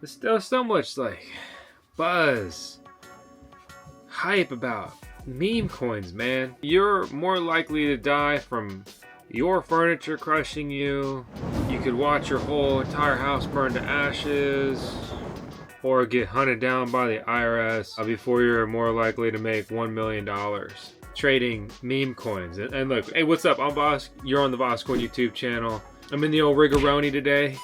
there's still so much like buzz, hype about meme coins, man. You're more likely to die from your furniture crushing you. You could watch your whole entire house burn to ashes, or get hunted down by the IRS before you're more likely to make $1 million trading meme coins. And look, hey, what's up? I'm Vosk. You're on the VoskCoin YouTube channel. I'm in the old Rigoroni today.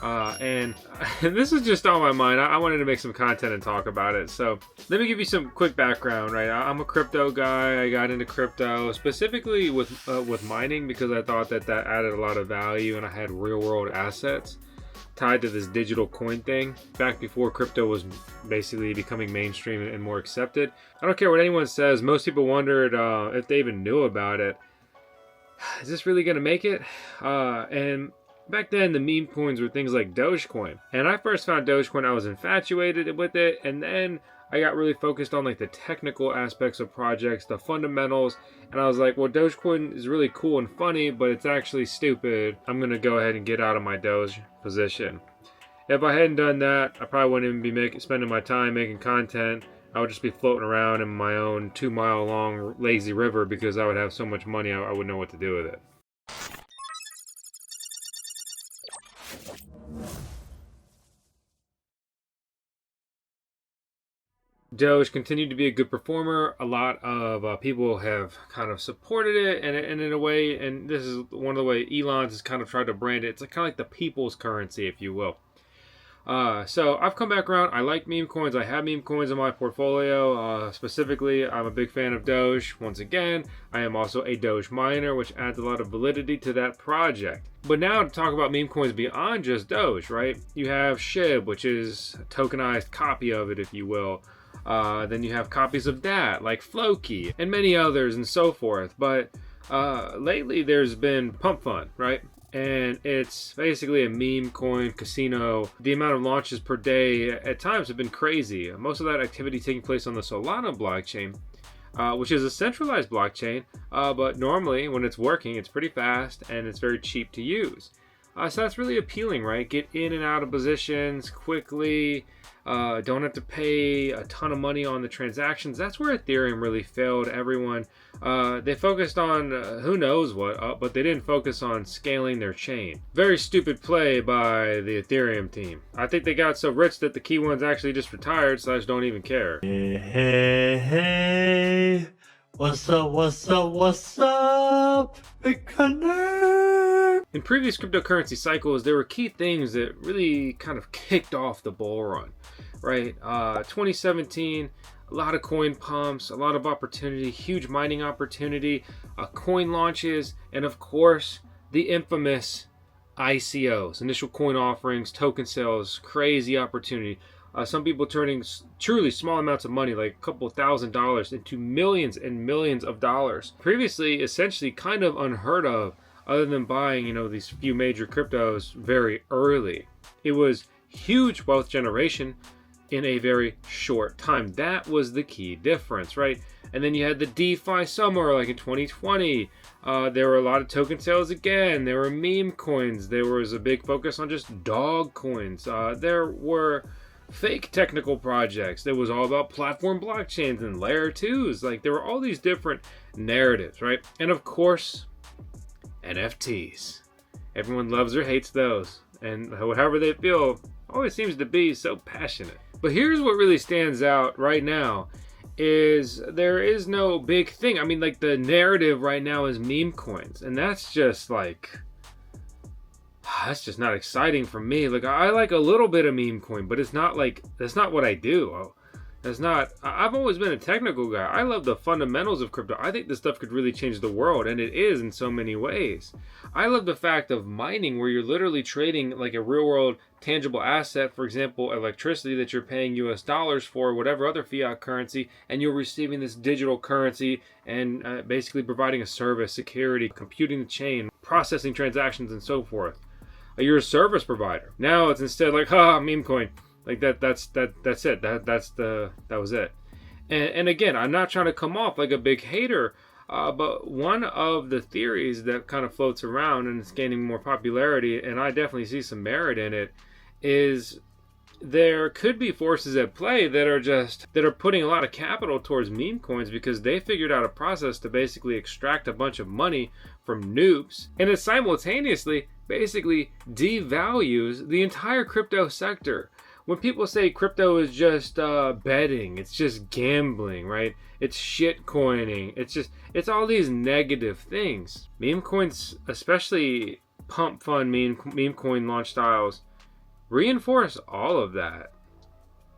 And this is just on my mind. I wanted to make some content and talk about it. So let me give you some quick background, right? I'm a crypto guy. I got into crypto specifically with mining because I thought that added a lot of value, and I had real world assets tied to this digital coin thing back before crypto was basically becoming mainstream and more accepted. I don't care what anyone says. Most people wondered if they even knew about it. Is this really gonna make it? And back then, the meme coins were things like Dogecoin. And I first found Dogecoin, I was infatuated with it, and then I got really focused on like the technical aspects of projects, the fundamentals, and I was like, well, Dogecoin is really cool and funny, but it's actually stupid. I'm gonna go ahead and get out of my Doge position. If I hadn't done that, I probably wouldn't even be spending my time making content. I would just be floating around in my own 2-mile long lazy river because I would have so much money I wouldn't know what to do with it. Doge continued to be a good performer. A lot of people have kind of supported it, and in a way, and this is one of the way Elon's has kind of tried to brand it. It's like kind of like the people's currency, if you will. So I've come back around. I like meme coins. I have meme coins in my portfolio. Specifically, I'm a big fan of Doge. Once again, I am also a Doge miner, which adds a lot of validity to that project. But now to talk about meme coins beyond just Doge, right? You have Shiba, which is a tokenized copy of it, if you will. Then you have copies of that, like Floki, and many others and so forth. But lately there's been Pump.fun, right? And it's basically a meme coin casino. The amount of launches per day at times have been crazy. Most of that activity taking place on the Solana blockchain, which is a centralized blockchain. But normally when it's working, it's pretty fast and it's very cheap to use. So that's really appealing, right? Get in and out of positions quickly. Don't have to pay a ton of money on the transactions. That's where Ethereum really failed everyone. They focused on who knows what, but they didn't focus on scaling their chain. Very stupid play by the Ethereum team. I think they got so rich that the key ones actually just retired / don't even care. Hey, what's up, Bitcoiner? In previous cryptocurrency cycles, there were key things that really kind of kicked off the bull run, right? 2017, a lot of coin pumps, a lot of opportunity, huge mining opportunity, coin launches, and of course, the infamous ICOs, initial coin offerings, token sales, crazy opportunity. Some people turning truly small amounts of money, like a couple $1,000s, into millions and millions of dollars. Previously, essentially kind of unheard of, other than buying, these few major cryptos very early. It was huge wealth generation in a very short time. That was the key difference, right? And then you had the DeFi summer, like in 2020. There were a lot of token sales again. There were meme coins. There was a big focus on just dog coins. There were fake technical projects. It was all about platform blockchains and layer 2s. Like, there were all these different narratives, right? And of course, NFTs. Everyone loves or hates those, and however they feel always seems to be so passionate. But here's what really stands out right now is there is no big thing. I mean, like, the narrative right now is meme coins, and that's just like, that's just not exciting for me. Like, I like a little bit of meme coin, but it's not like, that's not what I do. That's not, I've always been a technical guy. I love the fundamentals of crypto. I think this stuff could really change the world, and it is in so many ways. I love the fact of mining, where you're literally trading like a real world tangible asset, for example, electricity that you're paying US dollars for, whatever other fiat currency, and you're receiving this digital currency and basically providing a service, security, computing the chain, processing transactions, and so forth. You're a service provider. Now it's instead like, meme coin. Like that's it. That was it. And again, I'm not trying to come off like a big hater, but one of the theories that kind of floats around and it's gaining more popularity, and I definitely see some merit in it, is there could be forces at play that are putting a lot of capital towards meme coins because they figured out a process to basically extract a bunch of money from noobs, and it simultaneously basically devalues the entire crypto sector. When people say crypto is just betting, it's just gambling, right? It's shit coining. It's all these negative things. Meme coins, especially Pump.fun meme coin launch styles, reinforce all of that.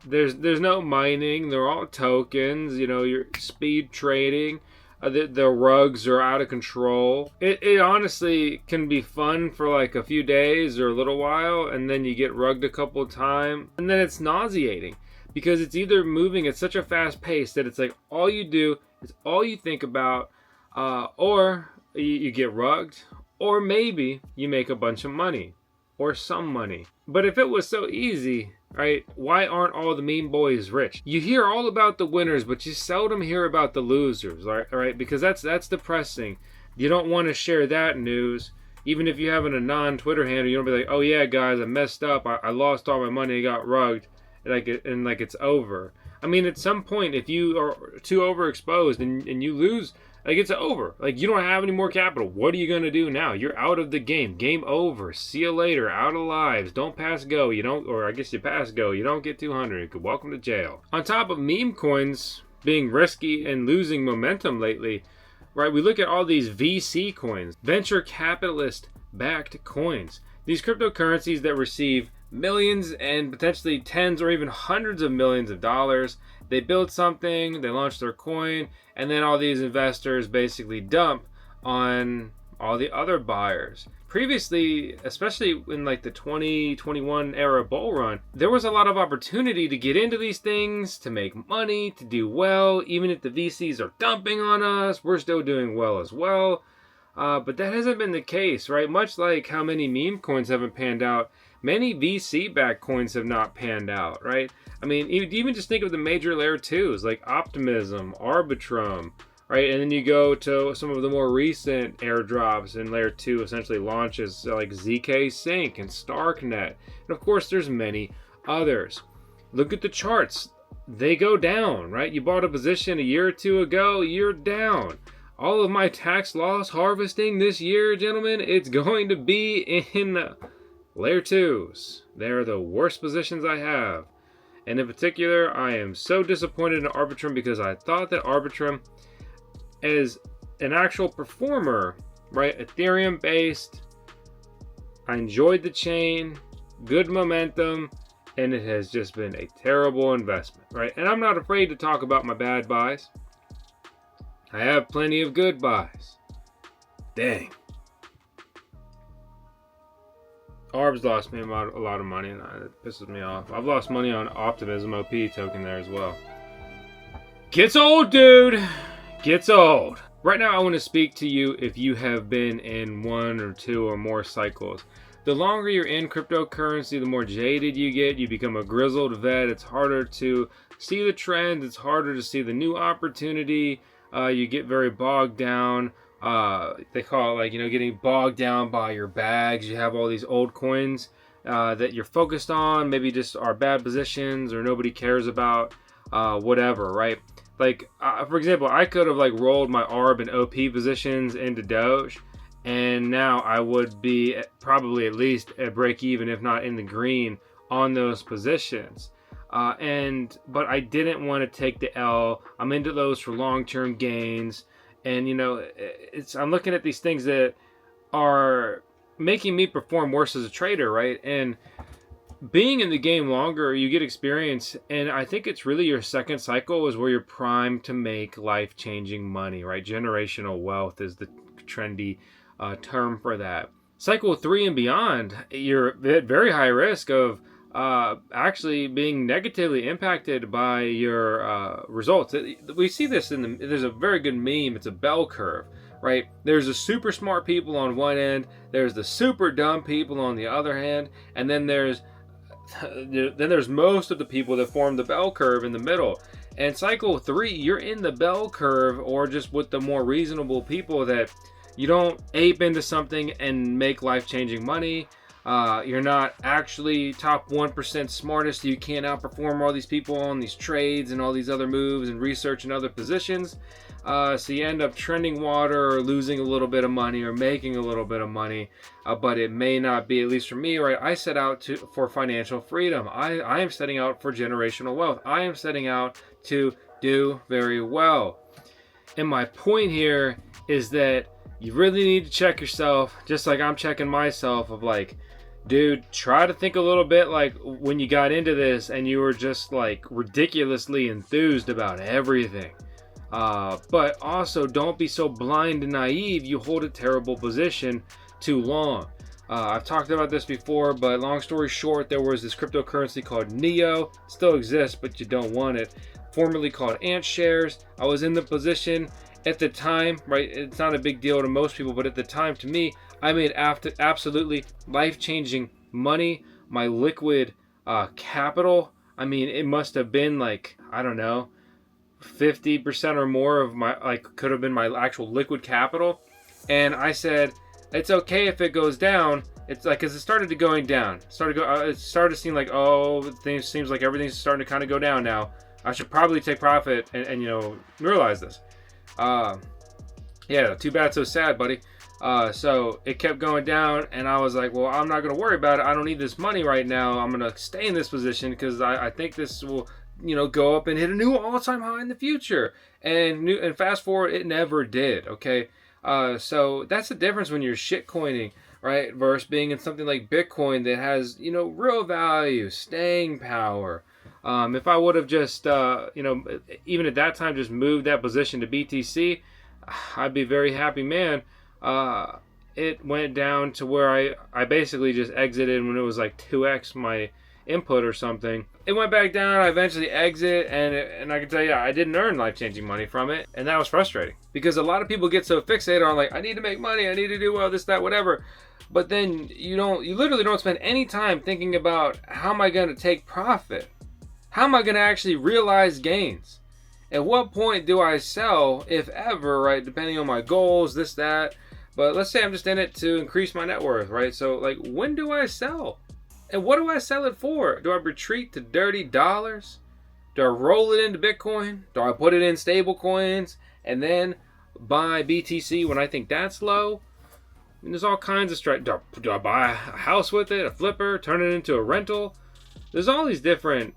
There's no mining. They're all tokens. You're speed trading. The rugs are out of control. It honestly can be fun for like a few days or a little while, and then you get rugged a couple of times, and then it's nauseating because it's either moving at such a fast pace that it's like all you do is all you think about, or you get rugged, or maybe you make a bunch of money or some money. But if it was so easy, right, why aren't all the meme boys rich? You hear all about the winners, but you seldom hear about the losers, right? Because that's depressing. You don't want to share that news. Even if you have a non-Twitter handle, you don't be like, oh yeah, guys, I messed up. I lost all my money, I got rugged, like it's over. I mean, at some point, if you are too overexposed and you lose, like it's over. Like you don't have any more capital. What are you gonna do now? You're out of the game. Game over. See you later. Out of lives. Don't pass go. You don't, or I guess you pass go. You don't get 200. Welcome to jail. On top of meme coins being risky and losing momentum lately, right? We look at all these VC coins, venture capitalist backed coins. These cryptocurrencies that receive millions and potentially tens or even hundreds of millions of dollars. They build something, they launch their coin, and then all these investors basically dump on all the other buyers. Previously, especially in like the 2021 era bull run, there was a lot of opportunity to get into these things, to make money, to do well. Even if the VCs are dumping on us, we're still doing well as well. But that hasn't been the case, right? Much like how many meme coins haven't panned out, many VC-backed coins have not panned out, right? I mean, even just think of the major layer 2s like Optimism, Arbitrum, right? And then you go to some of the more recent airdrops in layer 2, essentially launches like ZK Sync and Starknet. And of course, there's many others. Look at the charts. They go down, right? You bought a position a year or two ago, you're down. All of my tax loss harvesting this year, gentlemen, it's going to be in layer 2s. They're the worst positions I have. And in particular, I am so disappointed in Arbitrum because I thought that Arbitrum, as an actual performer, right, Ethereum based, I enjoyed the chain, good momentum, and it has just been a terrible investment, right? And I'm not afraid to talk about my bad buys. I have plenty of good buys. Dang. Arb's lost me a lot of money, and it pisses me off. I've lost money on Optimism OP token there as well. Gets old, dude. Gets old. Right now, I want to speak to you if you have been in 1 or 2 or more cycles. The longer you're in cryptocurrency, the more jaded you get. You become a grizzled vet. It's harder to see the trends. It's harder to see the new opportunity. You get very bogged down. They call it like, getting bogged down by your bags. You have all these old coins that you're focused on, maybe just are bad positions or nobody cares about, whatever, right? Like, for example, I could have like rolled my ARB and OP positions into Doge, and now I would be probably at least at break even, if not in the green, on those positions. But I didn't want to take the L. I'm into those for long-term gains. And, I'm looking at these things that are making me perform worse as a trader, right? And being in the game longer, you get experience. And I think it's really your second cycle is where you're primed to make life-changing money, right? Generational wealth is the trendy term for that. Cycle 3 and beyond, you're at very high risk of actually being negatively impacted by your results. We see this there's a very good meme. It's a bell curve, right? There's the super smart people on one end, there's the super dumb people on the other hand, and then there's most of the people that form the bell curve in the middle. And cycle 3, you're in the bell curve, or just with the more reasonable people that you don't ape into something and make life-changing money. You're not actually top 1% smartest. You can't outperform all these people on these trades and all these other moves and research and other positions. So you end up trending water or losing a little bit of money or making a little bit of money. But it may not be, at least for me, right? I set out for financial freedom. I am setting out for generational wealth. I am setting out to do very well. And my point here is that you really need to check yourself, just like I'm checking myself, of like, dude, try to think a little bit like when you got into this and you were just like ridiculously enthused about everything. But also don't be so blind and naive you hold a terrible position too long. I've talked about this before, but long story short, there was this cryptocurrency called Neo. Still exists, but you don't want it. Formerly called Ant Shares. I was in the position at the time, right? It's not a big deal to most people, but at the time, to me, I made absolutely life-changing money. My liquid capital, I mean, it must have been like, I don't know, 50% or more of my, like, could have been my actual liquid capital. And I said, it's okay if it goes down. It's like, because it started to going down. It started to seem like, oh, things seems like everything's starting to kind of go down now. I should probably take profit and you know, realize this. Yeah, too bad, so sad, buddy. So it kept going down, and I was like, well, I'm not going to worry about it. I don't need this money right now. I'm going to stay in this position because I think this will, you know, go up and hit a new all-time high in the future. And fast forward, it never did, okay? So that's the difference when you're shitcoining, right? Versus being in something like Bitcoin that has, you know, real value, staying power. If I would have just, you know, even at that time, just moved that position to BTC, I'd be a very happy man. It went down to where I basically just exited when it was like 2x my input or something. It went back down. I eventually exit, and I can tell you, I didn't earn life-changing money from it, and that was frustrating because a lot of people get so fixated on like, I need to make money, I need to do well, this, that, whatever. But then you literally don't spend any time thinking about how am I going to take profit? How am I going to actually realize gains? At what point do I sell, if ever, right? Depending on my goals, this, that. But let's say I'm just in it to increase my net worth, right? So, like, when do I sell? And what do I sell it for? Do I retreat to dirty dollars? Do I roll it into Bitcoin? Do I put it in stable coins and then buy BTC when I think that's low? I mean, there's all kinds of strategies. Do I buy a house with it, a flipper, turn it into a rental? There's all these different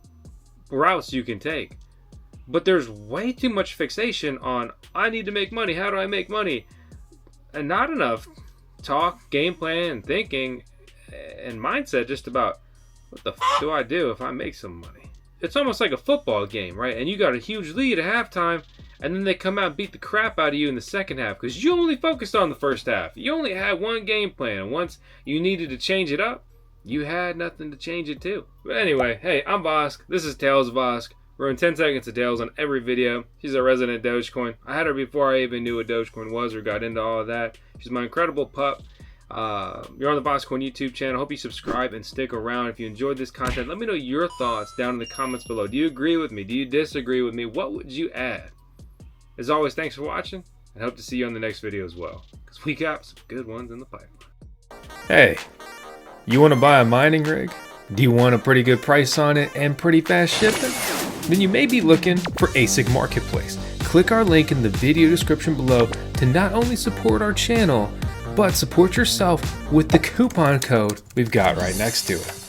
routes you can take. But there's way too much fixation on, I need to make money. How do I make money? And not enough talk, game plan, and thinking and mindset just about what the f do I do if I make some money? It's almost like a football game, right? And you got a huge lead at halftime, and then they come out and beat the crap out of you in the second half because you only focused on the first half. You only had one game plan. Once you needed to change it up, you had nothing to change it to. But anyway, hey, I'm Vosk. This is Tales of Vosk. We're in 10 seconds of Tales on every video. She's a resident Dogecoin. I had her before I even knew what Dogecoin was or got into all of that. She's my incredible pup. You're on the VoskCoin YouTube channel. Hope you subscribe and stick around. If you enjoyed this content, let me know your thoughts down in the comments below. Do you agree with me? Do you disagree with me? What would you add? As always, thanks for watching, and hope to see you on the next video as well, because we got some good ones in the pipeline. Hey, you want to buy a mining rig? Do you want a pretty good price on it and pretty fast shipping? Then you may be looking for ASIC Marketplace. Click our link in the video description below to not only support our channel, but support yourself with the coupon code we've got right next to it.